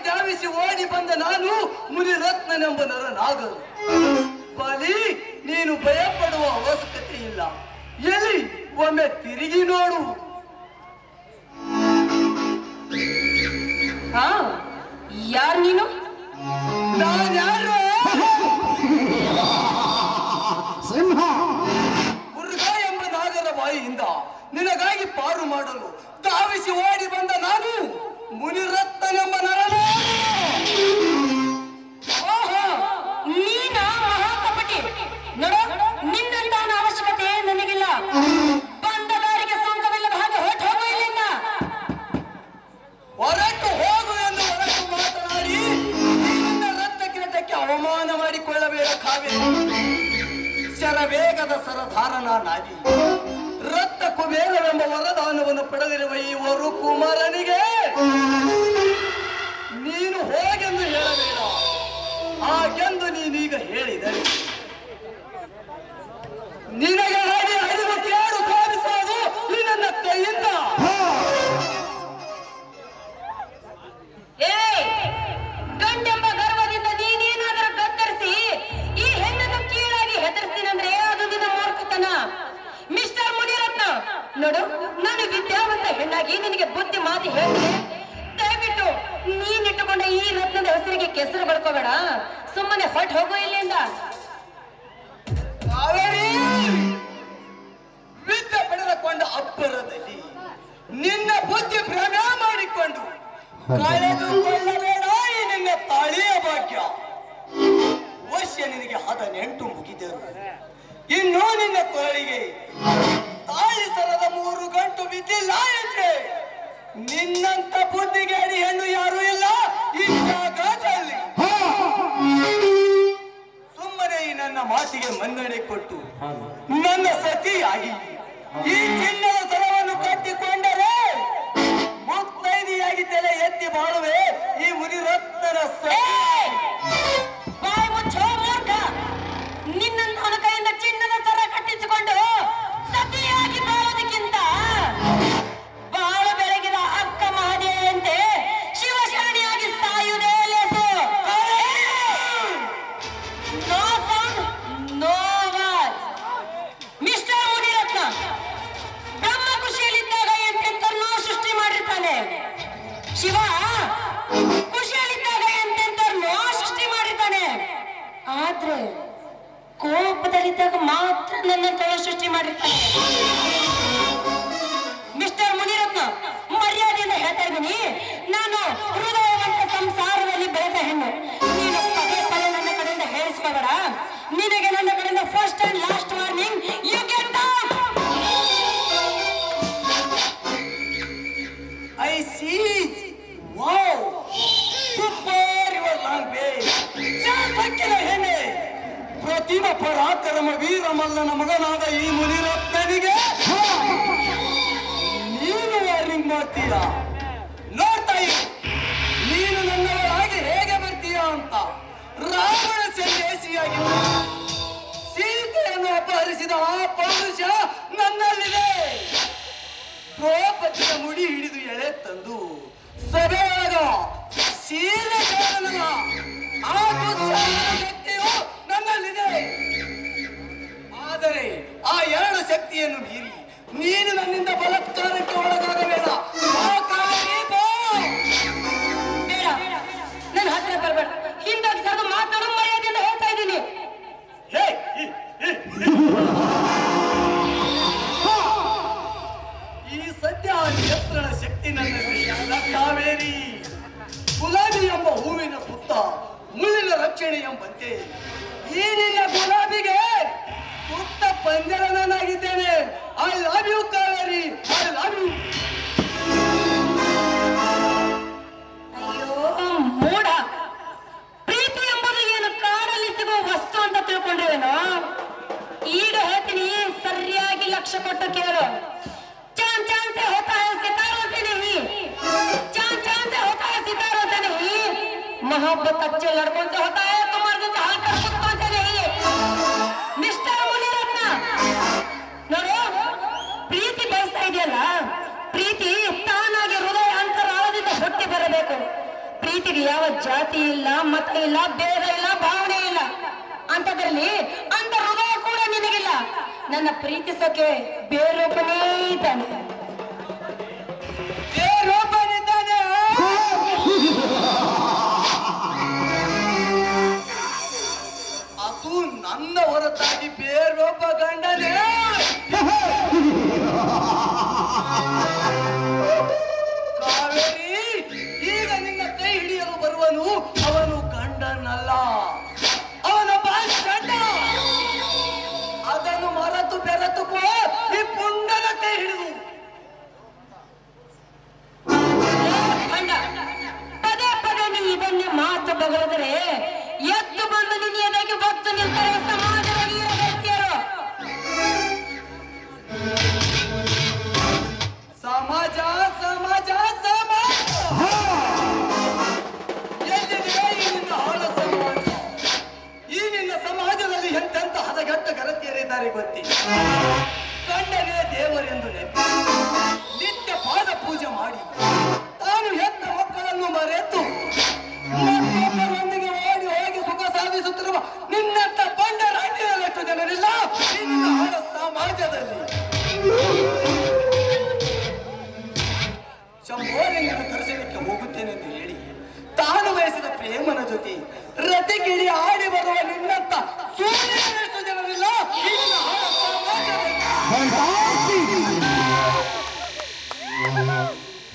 ಧಾವಿಸಿ ಓಡಿ ಬಂದ ನಾನು ಮುನಿರತ್ನನೆಂಬ ನರನಾಗರು. ಬಲಿ, ನೀನು ಭಯಪಡುವ ಅವಶ್ಯಕತೆ ಇಲ್ಲ. ಎಲ್ಲಿ ಒಮ್ಮೆ ತಿರುಗಿ ನೋಡು. ಯಾರು ನೀನು? ನಾನ್ಯಾರು? ಸಿಂಹ. ಮುರುಘ ಎಂಬ ನಾಗರ ಬಾಯಿಯಿಂದ ನಿನಗಾಗಿ ಪಾರು ಮಾಡಲು ಧಾವಿಸಿ ಓಡಿ ಬಂದ ನಾನು ಮುನಿರತ್ನನೆಂಬ ನರನಾಗರು. ನೀನ ಮಹಾಕಪಟಿ. ನೋಡು, ನಿನ್ನಂತ ಅವಶ್ಯಕತೆ ನನಗಿಲ್ಲ. ಬಂದ ದಾರಿಗೆ ಸುಂಕವಿಲ್ಲದ ಹಾಗೆ ಹೊರಟು ಹೋಗು ಇಲ್ಲಿಂದ. ಹೊರಟು ಹೋಗು ಎಂದು ಹೊರಟು ಮಾತನಾಡಿ ನಿನ್ನ ರತ್ನಕಿರೀಟಕ್ಕೆ ಅವಮಾನ ಮಾಡಿಕೊಳ್ಳಬೇಡ ಕಾವೇರಿ. ಶರವೇಗದ ಸರಧಾರನ ನಾದಿ ರತ್ನ ಕುಬೇರವೆಂಬ ವರದಾನವನ್ನು ಪಡೆದಿರುವ ಈ ವರು ಕುಮಾರನಿಗೆ ನೀನು ಹೋಗೆಂದು ಹೇಳಬೇಡ. ಹಾಗೆಂದು ನೀನೀಗ ಹೇಳಿದರೆ ನಿನಗೆ ಹಾಗೆ 57 ಸಾಧಿಸೋದು ಈ ನನ್ನ ಕೈಯಿಂದ. ಗಂಡೆಂಬ ಗರ್ವದಿಂದ ನೀನೇನಾದರೂ ಗದ್ದರಿಸಿ ಈ ಹೆಣ್ಣನ್ನು ಕೀಳಾಗಿ ಹೆದರ್ಸ್ತೀನಂದ್ರೆ ಅದು ನಿನ್ನ ಮೂರ್ಖತನ. ಮಿಸ್ಟರ್ ಮುನಿರತ್ನ, ನೋಡು, ನಾನು ವಿದ್ಯಾವಂತ ಹೆಣ್ಣಾಗಿ ನಿನಗೆ ಬುದ್ಧಿ ಮಾತಿ ಹೇಳ್ತೀನಿ. ದಯವಿಟ್ಟು ನೀನಿಟ್ಟುಕೊಂಡ ಈ ರತ್ನದ ಹೆಸರಿಗೆ ಕೆಸರು ಬಳ್ಕೋಬೇಡ. ಸುಮ್ಮನೆ ಹೊರಟು ಹೋಗು ಇಲ್ಲಿಂದ. ವಿದ್ಯೆ ಪಡೆದುಕೊಂಡ ಅಬ್ಬರದಲ್ಲಿ ನಿನ್ನ ಬುದ್ಧಿ ಭ್ರಮೆ ಮಾಡಿಕೊಂಡು ಕಳೆದುಕೊಳ್ಳಬೇಡ ಈ ನಿನ್ನ ತಾಳಿಯ ಭಾಗ್ಯ. ವರ್ಷ ನಿನಗೆ 18 ಮುಗಿದರು. ಇನ್ನು ನಿನ್ನ ಕೊರಳಿಗೆ ತಾಳಿ ಸರದ 3 ಗಂಟು ಬಿದ್ದಿಲ್ಲ ಎಂದ್ರೆ ನಿನ್ನಂತ ಬುದ್ಧಿಗೇಡಿ ಹೆಣ್ಣು ಯಾರು ಇಲ್ಲ ಈ ಜಾಗದಲ್ಲಿ. ಸುಮ್ಮನೆ ಈ ನನ್ನ ಮಾತಿಗೆ ಮನ್ನಣೆ ಕೊಟ್ಟು ನನ್ನ ಸತಿಯಾಗಿ ಈ ಚಿನ್ನದ ಸರವನ್ನು ಕಟ್ಟಿಕೊಂಡರೆ ಮುತ್ತೈದೆಯಾಗಿ ತಲೆ ಎತ್ತಿ ಬಾಳುವೆ ಈ ಮುನಿರತ್ನನ ಬಾಯಿ ಮುಚ್ಚೋ ಮೂರ್ಖ. ನಿನ್ನ ಅವನ ಕೈಯಿಂದ ಚಿನ್ನದ ಸರ ಕಟ್ಟಿಸಿಕೊಂಡು ಸತಿಯಾಗಿ ಬಾಳೋದಕ್ಕಿಂತ ಬಾಳು ಬೆಳಗಿದ ಅಕ್ಕ ಮಹಾದೇವಿಯಂತೆ ಶಿವಶಾಣಿಯಾಗಿ ಸಾಯುವುದೇ ಲೇಸು. No sound, no voice. Mister Muniratna, Brahma ಖುಷಿಯಲ್ಲಿದ್ದಾಗ ಎಂತೆಂತರ್ನೋ ಸೃಷ್ಟಿ ಮಾಡಿರ್ತಾನೆ. ಶಿವ ಖುಷಿಯಲ್ಲಿದ್ದಾಗ ಎಂತೆಂತರ್ನೋ ಸೃಷ್ಟಿ ಮಾಡಿರ್ತಾನೆ. ಆದ್ರೆ ಕೋಪದಲ್ಲಿದ್ದಾಗ ಮಾತ್ರ ನನ್ನಂತ ಸೃಷ್ಟಿ ಮಾಡಿರ್ತಾನೆ. ಮಿಸ್ಟರ್ ಮುನಿರತ್ನ, ಮರ್ಯಾದೆಯಿಂದ ಹೇಳ್ತಾ ಇದ್ದೀನಿ, ನಾನು ಹೃದಯವಂತ ಸಂಸಾರದಲ್ಲಿ ಬೆಳೆದ ಹೆಣ್ಣು. ನೀನು ಪದೇ ಪದೇ ನನ್ನ ಕಡೆಯಿಂದ ಹೇಳಿಸ್ಕೋಬೇಡ. ನಿನಗೆ ನನ್ನ ಕಡೆಯಿಂದ first and last warning. You get out. I see. Wow, super your language. ಸಕ್ಕಿನ ಹೆಣ್ಣೆ, ಪ್ರತಿಭಾ ಪರಾಕ್ರಮ ವೀರ ಮಲ್ಲನ ಮಗನಾದ ಈ ಮುನಿರತ್ನನಿಗೆ ನೀನು ವಾರ್ನಿಂಗ್ ಮಾಡ್ತೀಯ? ನೋಡ್ತಾ ಇರು, ನೀನು ನನ್ನವರಾಗಿ ಹೇಗೆ ಬರ್ತೀಯ ಅಂತ. ರಾವಣ ಸಂದೇಶಿಯಾಗಿ ಸೀತೆಯನ್ನು ಅಪಹರಿಸಿದ ಆ ಪೌರುಷ ನನ್ನಲ್ಲಿದೆ. ದ್ರೌಪದಿಯ ಮುಡಿ ಹಿಡಿದು ಎಳೆ ತಂದು ಸಭೆಯಾದ ಶೀಲಕಾರನ ಆ ಶಕ್ತಿಯು ನನ್ನಲ್ಲಿದೆ. ಆದರೆ ಆ 2 ಶಕ್ತಿಯನ್ನು ಮೀರಿ ನೀನು ನನ್ನಿಂದ ಬಲಾತ್ಕಾರಕ್ಕೆ ಒಳಗಾಗಬೇಡ. ಬೇಡ, ನನ್ನ ಹತ್ರ ಬರಬೇಡ. ಹಿಂದಾಗಿ ಸರಿದು ಮಾತಾಡೋ ಮರ್ಯಾದೆಯಿಂದ ಹೇಳ್ತಾ ಇದ್ದೀನಿ. ಈ ಸದ್ಯ ನಿಯಂತ್ರಣ ಶಕ್ತಿ ನನ್ನಲ್ಲಿ ಅಲ್ಲ ಕಾವೇರಿ. ಗುಲಾಬಿ ಎಂಬ ಹೂವಿನ ಸುತ್ತ ಮುಳ್ಳಿನ ರಕ್ಷಣೆ ಎಂಬಂತೆ ಈ ನಿನ್ನ ಗುಲಾಬಿಗೆ ಸುತ್ತ ಪಂಜರನಾಗಿದ್ದೇನೆ. I love you Kaveri, I love you. ಅಯ್ಯೋ ಮೂಢ, ಪ್ರೀತಿ ಎಂಬುದು ಏನು ಕಾಡಲ್ಲಿ ಸಿಗುವ ವಸ್ತು ಅಂತ ತಿಳ್ಕೊಂಡಿವೇನೋ? ಈಗ ಹೇಳ್ತೀನಿ, ಸರಿಯಾಗಿ ಲಕ್ಷ್ಯ ಕೊಟ್ಟು ಕೇಳು. चांद चांद से होता है सितारों से नहीं, चांद चांद से होता है सितारों से नहीं, मोहब्बत अच्छे लड़कों से होता है, तुम्हारे जैसे हल्का कुत्तों से नहीं. मिस्टर मुनिरत्न, ನೋಡು, ಪ್ರೀತಿ ಬಯಸ್ತಾ ಇದೆಯಲ್ಲ, ಪ್ರೀತಿ ತಾನಾಗಿ ಹೃದಯ ಅಂತರಾಳದಿಂದ ಹುಟ್ಟಿ ಬರಬೇಕು. ಪ್ರೀತಿ ಪ್ರೀತಿಗೆ ಯಾವ ಜಾತಿ ಇಲ್ಲ, ಮತ ಇಲ್ಲ, ಭೇದ ಇಲ್ಲ, ಭಾವನೆ ಇಲ್ಲ. ಅಂತದ್ರಲ್ಲಿ ಅಂತ ಹೃದಯ ಕೂಡ ನಿನಗಿಲ್ಲ. ನನ್ನ ಪ್ರೀತಿಸೋಕೆ ಬೇರೊಬ್ಬನೇ ಇದ್ದಾನೆ. ಬೇರೊಬ್ಬನಿದ್ದಾನೆ. ಅದು ನನ್ನ ಹೊರತಾಗಿ ಬೇರೊಬ್ಬ ಗಂಡನೇ. ಕಾವೇರಿ, ಈಗ ನಿನ್ನ ಕೈ ಹಿಡಿಯಲು ಬರುವನು ಅವನು ಗಂಡನಲ್ಲ, ಅವನೊಬ್ಬ ಗಂಡ. ಅದನ್ನು ಮರೆತು ಬೆರೆತುಕೋ ಈ ಪುಂಡನ ಕೈ ಹಿಡಿದು. ಗಂಡ ಪದೇ ಪದೇ ನೀವು ಇದನ್ನೇ ಮಾತು ಬಗಲಿದರೆ ಎದ್ದು ಬಂದು ನಿನ್ನ ಎದೆಗೆ ಬತ್ತು ನಿಲ್ತಾರೆ ಸಮಾಜದ ವೀರ ವ್ಯಕ್ತಿಯರು. ಸಮಾಜ ಸಮಾಜ ಸಮಾಜ ಎಲ್ಲಿದೆ ಈ ನಿನ್ನ ಹಾಳ ಸಮಾಜ? ಈ ನಿನ್ನ ಸಮಾಜದಲ್ಲಿ ಎಂತೆಂತ ಹದಗೆಟ್ಟ ಗರತಿಯರಿದ್ದಾರೆ ಗೊತ್ತಿಲ್ಲ. ಗಂಡನೇ ದೇವರೆಂದು ನೆನಪಿ ನಿತ್ಯ ಪಾದ ಪೂಜೆ ಮಾಡಿ ತಾನು ಹೆತ್ತ ಮಕ್ಕಳನ್ನು ಮರೆತು ಮತ್ತೊಬ್ಬರೊಂದಿಗೆ ಓಡಿ ಹೋಗಿ ಸುಖ ಸಾಧಿಸುತ್ತಿರುವ ನಿನ್ನಂತ ಬಂಡ ರಾಜ್ಯದಷ್ಟು ಜನರಿಲ್ಲ ನಿನ್ನ ಹಾಳ ಸಮಾಜದಲ್ಲಿ. ಶಂಭೋಲಿಂಗನ ದರ್ಶನಕ್ಕೆ ಹೋಗುತ್ತೇನೆಂದು ಹೇಳಿ ತಾನು ಬಯಸಿದ ಪ್ರೇಮನ ಜೊತೆ ರತಿಗಿಡಿ ಆಡಿ ಬರುವ ನಿನ್ನಂತ ಸೂರ್ಯನಷ್ಟು ಜನರಿಲ್ಲ ನಿನ್ನ ಹಾಳ ಸಮಾಜದಲ್ಲಿ.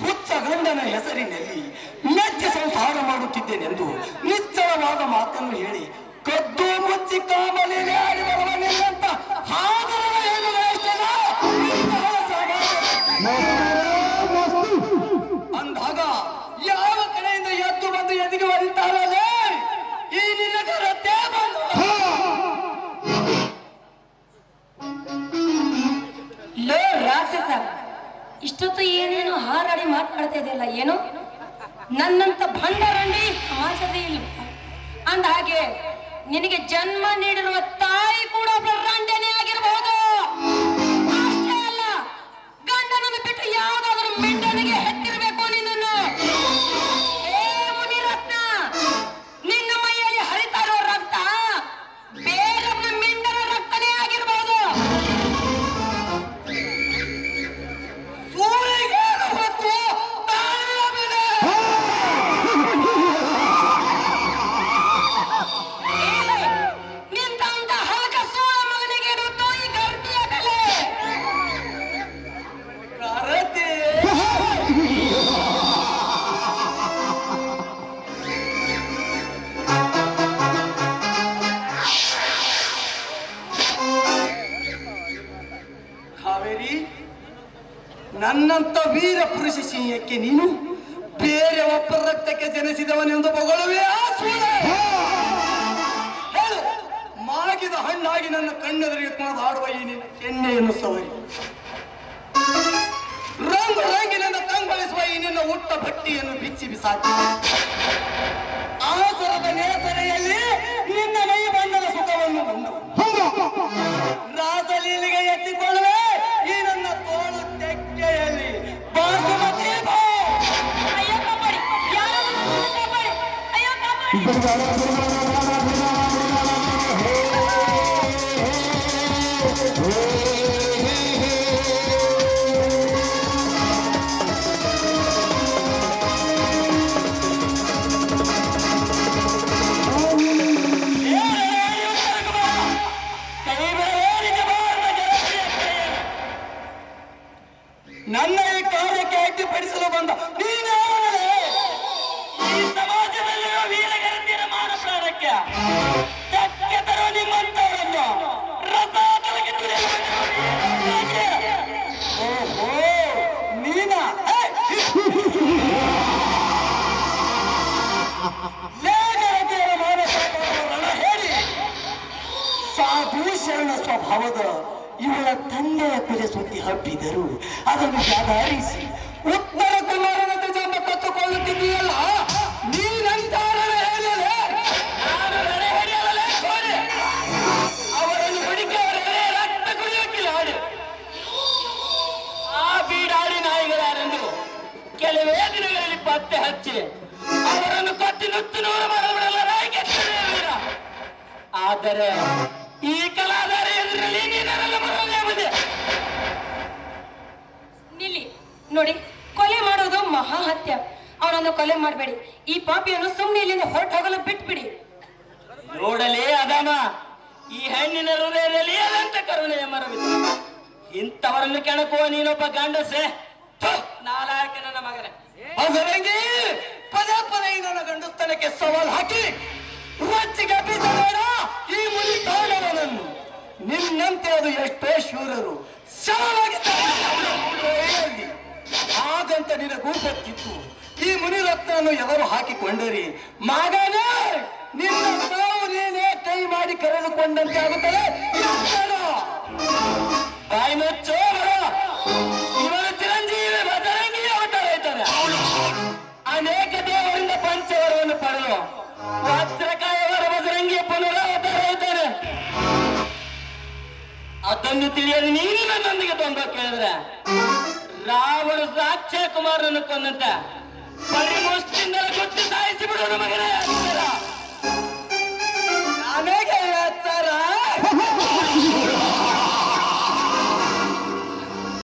ಹುಚ್ಚ ಗಂಡನ ಹೆಸರಿನಲ್ಲಿ ಮೆಚ್ಚಿ ಸಂಸಾರ ಮಾಡುತ್ತಿದ್ದೇನೆಂದು ನಿಚ್ಚಳವಾದ ಮಾತನ್ನು ಹೇಳಿ ಕದ್ದು ಮುಚ್ಚಿ ಕಾಮಲಿನೇ ಆಡಿ ಬರುವ ನಿನ್ನಂತ ಹಾಗರ ಅಂದಾಗ ಯಾವ ಕಡೆಯಿಂದ ಎದ್ದು ಬಂದು ಎದಿಗೆ ಒಲಿತಾರಲ್ಲೇ ಈ ನಿನ್ನ ಗರತೆ ಬಂದು. ಲೋ ರಾಕ್ಷಸ, ಇಷ್ಟೊತ್ತು ಏನೇನು ಹಾರಾಡಿ ಮಾತನಾಡ್ತಾ ಇದೆಯಲ್ಲ, ಏನು ನನ್ನಂತ ಭಂಡರಂಡಿ ಸಮಾಜದ ಇಲ್ಲ. ಅಂದ ಹಾಗೆ ನಿನಗೆ ಜನ್ಮ ನೀಡಿರುವ ತಾಯಿ ಕೂಡ ರಂಡನೆ ಆಗಿರಬಹುದು. ಅಷ್ಟೇ ಅಲ್ಲ, ಗಂಡನನ್ನು ಬಿಟ್ಟು ಯಾವುದಾದ್ರೂ ಮಿಂಡನಿಗೆ ಹೆತ್ತಿರಬೇಕು ನಿನ್ನನ್ನು. ಏ ಮುನಿರತ್ನ, ನಿನ್ನ ಮೈಯಲ್ಲಿ ಹರಿತಾ ಇರುವ ರಕ್ತ ಬೇರೊಬ್ಬನ ಮಿಂಡನ ರಕ್ತನೇ ಆಗಿರಬಹುದು. ಕಾವೇರಿ, ನನ್ನಂತ ವೀರ ಪುರುಷ ಸಿಂಹಕ್ಕೆ ನೀನು ಬೇರೆ ಒಬ್ಬರ ರಕ್ತಕ್ಕೆ ಜನಿಸಿದವನೆಂದು ಹೊಗಳುವೆ. ಹೇಳು, ಮಾಗಿದ ಹಣ್ಣಾಗಿ ನನ್ನ ಕಣ್ಣೆದುರಿಗೆ ಕುಣಿದಾಡುವ ಈ ನಿನ್ನ ಕೆನ್ನೆಯನ್ನು ಸವರಿ, ರಂಗು ರಂಗಿನಿಂದ ಕಂಗೊಳಿಸುವ ಈ ನಿನ್ನ ಹುಟ್ಟ ಭಟ್ಟಿಯನ್ನು ಬಿಚ್ಚಿ ಬಿಸಾಕಿ, ಆಸರದ ನೇಸರೆಯಲ್ಲಿ ನಿನ್ನ ಮೈ ಬಣ್ಣದ ಸುಖವನ್ನು ಉಂಡು ರಾಸಲೀಲಿಗೆ ಎತ್ತಿಕೊಳ್ಳುವೆ ಈ ನನ್ನ ತೋಳು ತೆಕ್ಕೆಯಲ್ಲಿ ಬಾಸುಮತಿ. ಅಯ್ಯೋ ಕಾಪಾಡಿ, ಯಾರಾದರೂ ಕಾಪಾಡಿ, ಅಯ್ಯೋ ಕಾಪಾಡಿ. ನನ್ನ ಈ ಕಾರ್ಯಕ್ಕೆ ಅಡ್ಡಿಪಡಿಸಲು ಬಂದ ನೀನು ಈ ಸಮಾಜದಲ್ಲಿರುವ ವೀರಗರತಿಯರ ಮಾನ ಪ್ರಾಣಕ್ಕೆ ಧಕ್ಕೆ ತರುವ ನಿಮ್ಮಂತವರನ್ನು ರಥಾತಲಕ್ಕೆ ಓಹೋ ನೀನ ಲೇಖರತಿಯರ ಮಾನ ಪ್ರಾಣವನ್ನು ಹೇಳಿ ಸಾಧು ಶರಣ ಸ್ವಭಾವದ ಇವಳ ತಂದೆಯ ಕುಲೆ ಸುದ್ದಿ ಹಬ್ಬಿದರು ಅದನ್ನು ಆಧರಿಸಿ ಉತ್ತರ ಕುಮಾರನ ಧ್ವಜ ಕತ್ತುಕೊಳ್ಳುತ್ತಿದ್ದೀಯಲ್ಲ, ನೀನಂತಾರ ಹೇಳಲೇ ಅವರನ್ನು ಹುಡುಕಿ ಅವರೇ ರಕ್ತ ಕುಡಿಯೋಕ್ಕಿಲ್ಲ ಹಾಡು. ಆ ಬೀಡಾಡಿ ನಾಯಿಗಳೆಂದು ಕೆಲವೇ ದಿನಗಳಲ್ಲಿ ಪತ್ತೆ ಹಚ್ಚಿ ಅವರನ್ನು ನುಚ್ಚು ಮಾಡಬಿಡಲ್ಲ ವೀರ. ಆದರೆ ಈ ಕಲಾಧಾರ ಎದುರಲ್ಲಿ ನೀನೆಲ್ಲ ಬರೋದೇ ಬಂದೆ. ನಿಲ್ಲಿ ನೋಡಿ, ಕೊಲೆ ಮಾಡೋದು ಮಹಾ ಹತ್ಯ. ಅವನನ್ನು ಕೊಲೆ ಮಾಡಬೇಡಿ. ಈ ಪಾಪಿಯನ್ನು ಸುಮ್ಮನೆ ಇಲ್ಲಿಂದ ಹೊರಟು ಹೋಗಲು ಬಿಟ್ಬಿಡಿ. ನೋಡಲಿ ಅದಾಮ, ಈ ಹೆಣ್ಣಿನ ಹೃದಯದಲ್ಲಿ ಅದಂತ ಕರುಣೆಯ ಮರವಿದೆ. ಇಂಥವರನ್ನು ಕೆಣಕುವ ನೀನೊಬ್ಬ ಗಂಡಸೆ. ನಾಲಾಯಕ ನನ್ನ ಮಗನೇ. ಅದರಂಗಿ ಪದೇ ಪದೇ ನನ್ನ ಗಂಡುಸ್ತನಕ್ಕೆ ಸವಾಲು ಹಾಕಿ ರೊಚ್ಚಿಗೆ ಬೀಸಬೇಡ ಈ ಮುನಿ ತಾಂಡವನನ್ನು. ನಿನ್ನಂತೆ ಅದು ಎಷ್ಟೋ ಶೂರರು ಶವವಾಗಿದ್ದಾರೆ. ಹಾಗಂತ ನಿನಗೂ ಗೊತ್ತಿತ್ತು. ಈ ಮುನಿರತ್ನನ್ನು ಎವರು ಹಾಕಿಕೊಂಡರಿ ಮಗನೇ, ನಿನ್ನ ಸಾವು ನೀನೇ ಕೈ ಮಾಡಿ ಕರೆದುಕೊಂಡಂತೆ ಆಗುತ್ತದೆ. ಬಾಯಿ ಮುಚ್ಚೋ ಬರ. ಇವರ ಚಿರಂಜೀವಿ ಬಜರಂಗಿ ಅವತಾರ ಇದ್ದಾರೆ. ಅನೇಕ ದೇವರಿಂದ ಪಂಚವರವನ್ನು ಪಡೆದು ವಜ್ರಕಾಯವರ ಬಜರಂಗಿಯ ಪುನರಾವತಾರ ಇದ್ದಾರೆ. ಅದನ್ನು ತಿಳಿಯಲು ನೀನು ನನ್ನೊಂದಿಗೆ ತೊಂದ ಕೇಳಿದ್ರೆ ರಾವಣ ಅಕ್ಷಯ ಕುಮಾರನನ್ನು ಕೊಂದಂತ ಪರಿಮುಷ್ಟಿಂದ